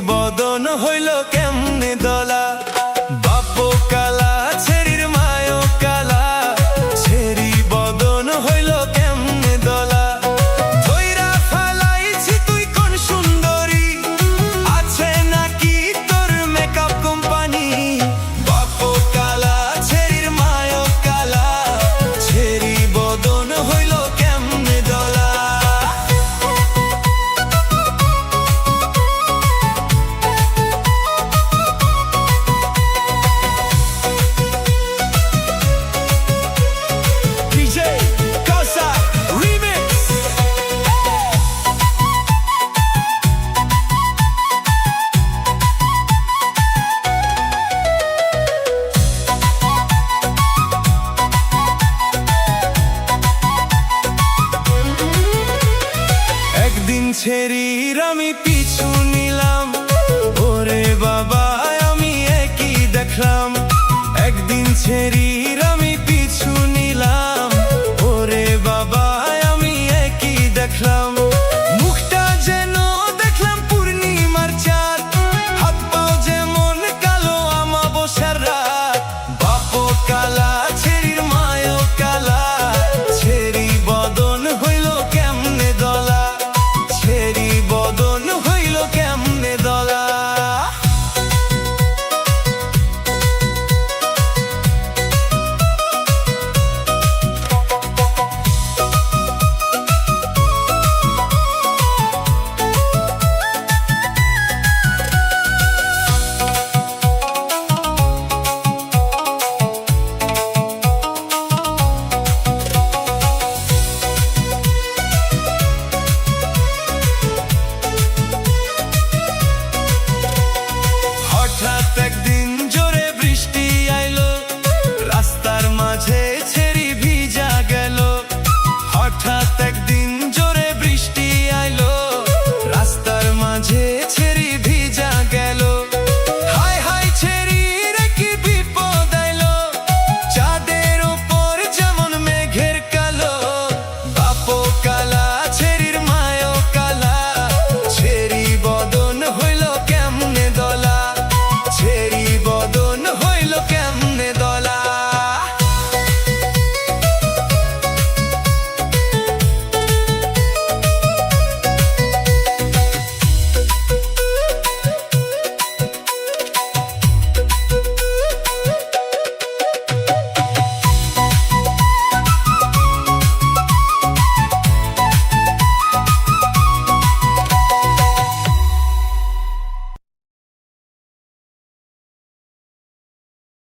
বদন হইল কেমনে দলা, বাপো কালা ছেড়ির মায়ও কালা, ছেড়ি বদন হইল কেমনে দলা। ধইরা ফালাইছি তুই কোন সুন্দরী, আছে নাকি তোর মেকআপ কোম্পানি? বাপো কালা ছেড়ির মায়ও কালা, ছেড়ি বদন হইল কেমনে দলা। একদিন ছেড়ির আমি পিছু নিলাম, ওরে বাবা আমি একই দেখলাম। একদিন ছেড়ি